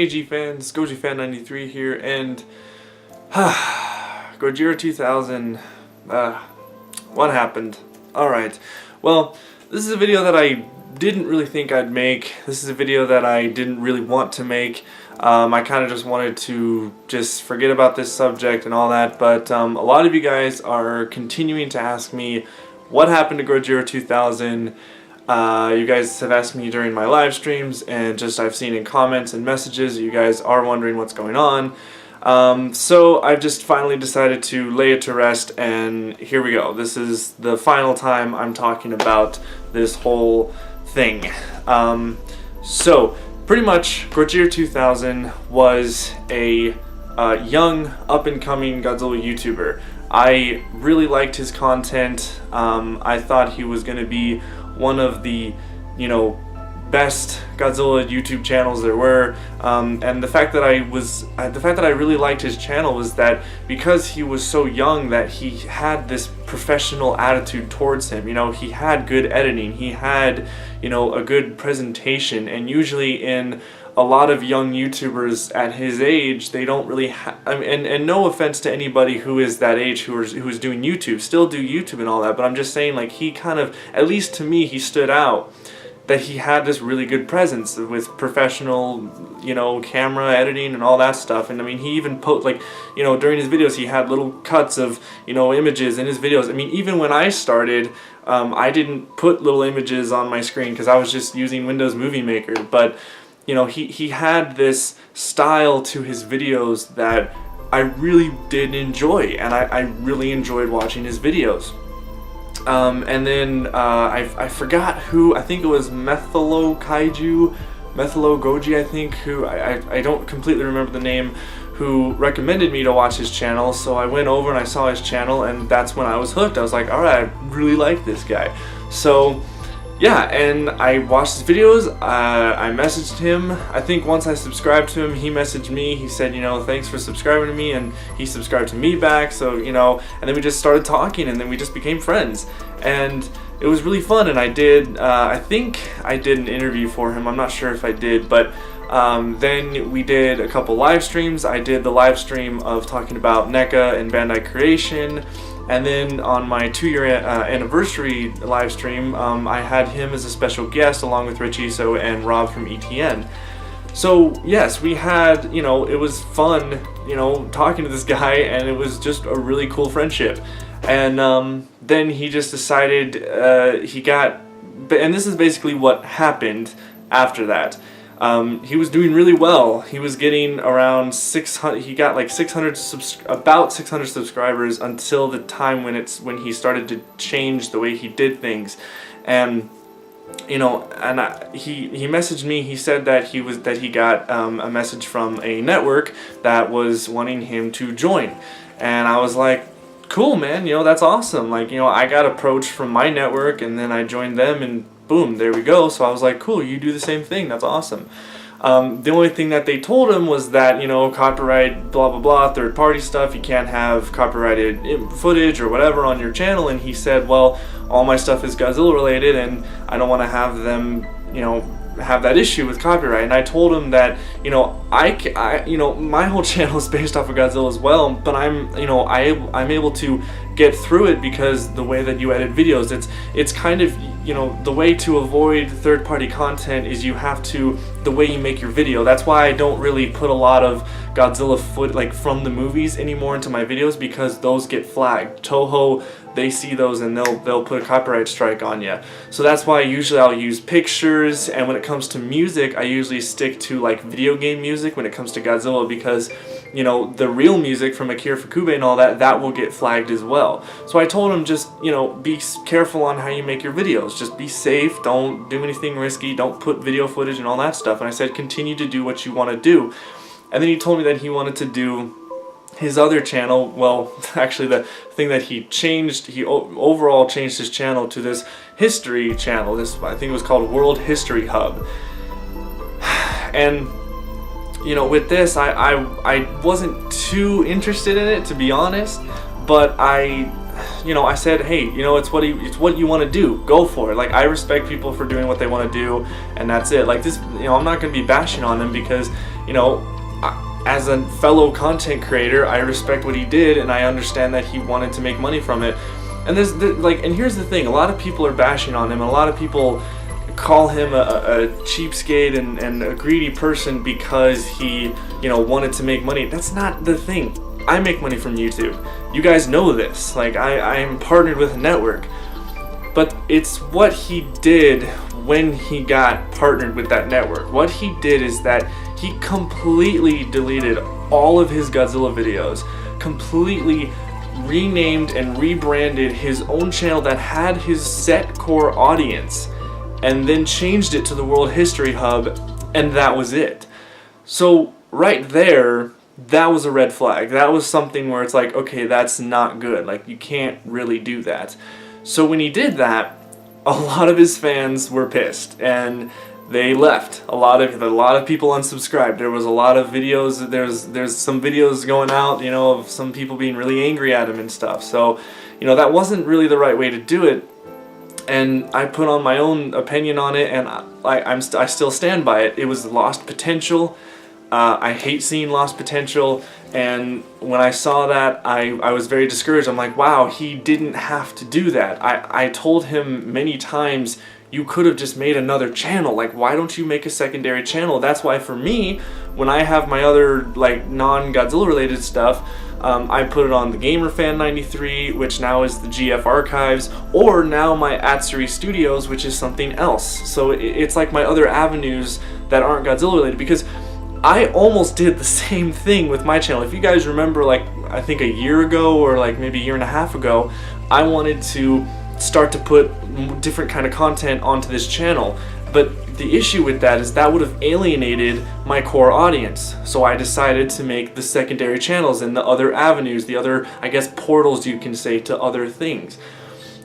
Hey G fans, Gojira93 here, and Gojira2000, what happened? Alright, well, this is a video that I didn't really think I'd make. This is a video that I didn't really want to make. I kind of just wanted to just forget about this subject and all that, but a lot of you guys are continuing to ask me what happened to Gojira2000. You guys have asked me during my live streams, and just I've seen in comments and messages you guys are wondering what's going on. So I've just finally decided to lay it to rest, and here we go. This is the final time I'm talking about this whole thing. So pretty much Gojira2000 was a young up-and-coming Godzilla YouTuber. I really liked his content. I thought he was going to be one of the, best Godzilla YouTube channels there were, and the fact that I really liked his channel was that because he was so young, that he had this professional attitude towards him. He had good editing, he had a good presentation, and usually in a lot of young YouTubers at his age, they don't really and no offense to anybody who is that age who is doing YouTube, still do YouTube and all that, but I'm just saying, like, he kind of, at least to me, he stood out, that he had this really good presence with professional, camera editing and all that stuff. And I mean, he even during his videos, he had little cuts of, images in his videos. I mean, even when I started, I didn't put little images on my screen because I was just using Windows Movie Maker, but he had this style to his videos that I really did enjoy, and I really enjoyed watching his videos. And then I forgot who, I think it was Methylo Goji, I think, who I don't completely remember the name, who recommended me to watch his channel. So I went over and I saw his channel, and that's when I was hooked. I was like, alright, I really like this guy. So yeah, and I watched his videos. I messaged him. I think once I subscribed to him, he messaged me. He said, thanks for subscribing to me, and he subscribed to me back. So, and then we just started talking, and then we just became friends. And it was really fun, and I did, I think I did an interview for him. I'm not sure if I did, but then we did a couple live streams. I did the live stream of talking about NECA and Bandai Creation. And then on my 2-year anniversary live stream, I had him as a special guest along with Rich Iso and Rob from ETN. So yes, we had, it was fun, talking to this guy, and it was just a really cool friendship. And then he just decided, and this is basically what happened after that. He was doing really well. He was getting around 600. He got like about 600 subscribers until the time when he started to change the way he did things, and he messaged me. He said that he got a message from a network that was wanting him to join, and I was like, cool, man. That's awesome. Like, I got approached from my network, and then I joined them, and boom, there we go. So I was like, cool, you do the same thing, that's awesome. The only thing that they told him was that, copyright, blah, blah, blah, third-party stuff, you can't have copyrighted footage or whatever on your channel, and he said, well, all my stuff is Godzilla related, and I don't want to have them, have that issue with copyright. And I told him that, my whole channel is based off of Godzilla as well, but I'm able to get through it because the way that you edit videos, it's kind of, the way to avoid third-party content is the way you make your video. That's why I don't really put a lot of Godzilla from the movies anymore into my videos, because those get flagged. Toho, they see those and they'll put a copyright strike on you. So that's why usually I'll use pictures, and when it comes to music, I usually stick to like video game music when it comes to Godzilla, because the real music from Akira Fukube and all that will get flagged as well. So I told him, just, be careful on how you make your videos. Just be safe, don't do anything risky, don't put video footage and all that stuff. And I said, continue to do what you want to do. And then he told me that he wanted to do his other channel. Well, actually the thing that he changed, he overall changed his channel to this history channel. This, I think it was called World History Hub. And with this, I wasn't too interested in it, to be honest, but I said, hey, it's what you want to do, go for it. Like, I respect people for doing what they want to do, and that's it. Like this, I'm not going to be bashing on them, because you know, as a fellow content creator, I respect what he did, and I understand that he wanted to make money from it. And and here's the thing: a lot of people are bashing on him, and a lot of people call him a cheapskate and a greedy person because he, you know, wanted to make money. That's not the thing. I make money from YouTube. You guys know this. Like, I am partnered with a network. But it's what he did when he got partnered with that network. What he did is that he completely deleted all of his Godzilla videos, completely renamed and rebranded his own channel that had his set core audience, and then changed it to the World History Hub, and that was it. So right there, that was a red flag. That was something where it's like, okay, that's not good. Like, you can't really do that. So when he did that, a lot of his fans were pissed, and they left. A lot of people unsubscribed. There was a lot of videos. There's some videos going out, you know, of some people being really angry at him and stuff. So, you know, that wasn't really the right way to do it. And I put on my own opinion on it, and I still stand by it. It was lost potential. I hate seeing lost potential, and when I saw that, I was very discouraged. I'm like, wow, he didn't have to do that. I told him many times, you could have just made another channel. Like, why don't you make a secondary channel? That's why for me, when I have my other like non-Godzilla related stuff, I put it on the GamerFan93, which now is the GF Archives, or now my Atsuri Studios, which is something else. So it's like my other avenues that aren't Godzilla related, because I almost did the same thing with my channel. If you guys remember, like, I think a year ago or like maybe a year and a half ago, I wanted to start to put different kind of content onto this channel. But the issue with that is that would have alienated my core audience. So I decided to make the secondary channels and the other avenues, the other, I guess, portals you can say to other things.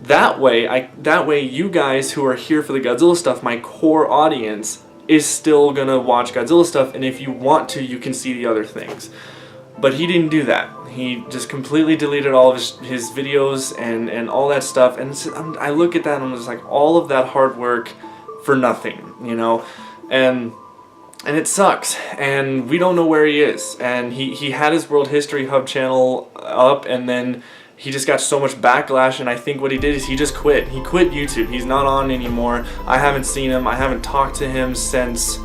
That way you guys who are here for the Godzilla stuff, my core audience, is still gonna watch Godzilla stuff, and if you want to, you can see the other things. But he didn't do that. He just completely deleted all of his videos and all that stuff, and I look at that and I'm just like, all of that hard work for nothing, you know? And it sucks, and we don't know where he is. And he had his World History Hub channel up, and then he just got so much backlash, and I think what he did is he just quit. He quit YouTube. He's not on anymore. I haven't seen him. I haven't talked to him since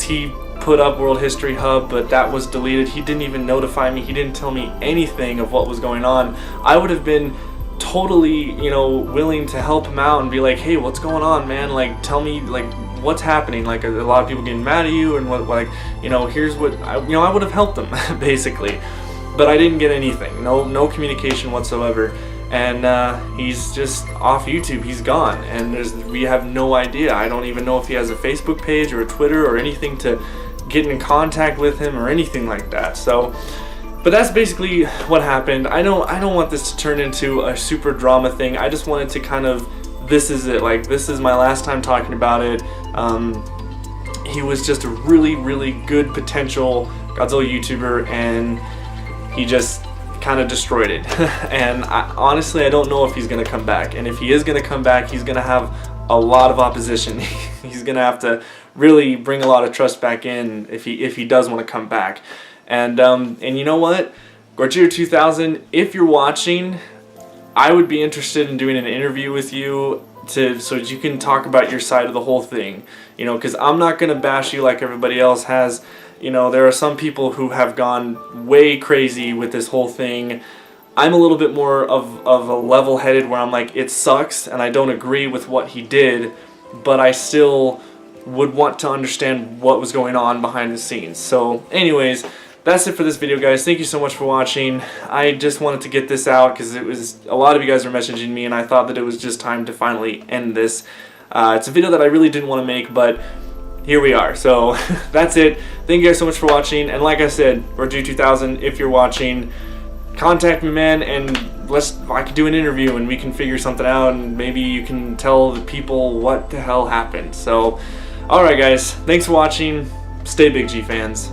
he put up World History Hub, but that was deleted. He didn't even notify me. He didn't tell me anything of what was going on. I would have been totally, you know, willing to help him out and be like, hey, what's going on, man? Like, tell me, like, what's happening? Like, a lot of people getting mad at you, and what, like, you know, here's what, I would have helped them, basically. But I didn't get anything, no communication whatsoever, and he's just off YouTube. He's gone, and we have no idea. I don't even know if he has a Facebook page or a Twitter or anything to get in contact with him or anything like that. So, but that's basically what happened. I don't want this to turn into a super drama thing. I just wanted to kind of, this is it. Like, this is my last time talking about it. He was just a really, really good potential Godzilla YouTuber, and he just kind of destroyed it. And honestly, I don't know if he's going to come back. And if he is going to come back, he's going to have a lot of opposition. He's going to have to really bring a lot of trust back in if he does want to come back. And you know what? Gojira2000, if you're watching, I would be interested in doing an interview with you so that you can talk about your side of the whole thing. You know, because I'm not going to bash you like everybody else has. You know, there are some people who have gone way crazy with this whole thing. I'm a little bit more of a level-headed, where I'm like, it sucks and I don't agree with what he did, but I still would want to understand what was going on behind the scenes. So anyways, that's it for this video, guys. Thank you so much for watching. I just wanted to get this out because it was, a lot of you guys were messaging me, and I thought that it was just time to finally end this. It's a video that I really didn't want to make, but here we are. So that's it. Thank you guys so much for watching, and like I said, Gojira2000, if you're watching, contact me, man, and I can do an interview and we can figure something out, and maybe you can tell the people what the hell happened. So alright guys, thanks for watching. Stay big G fans.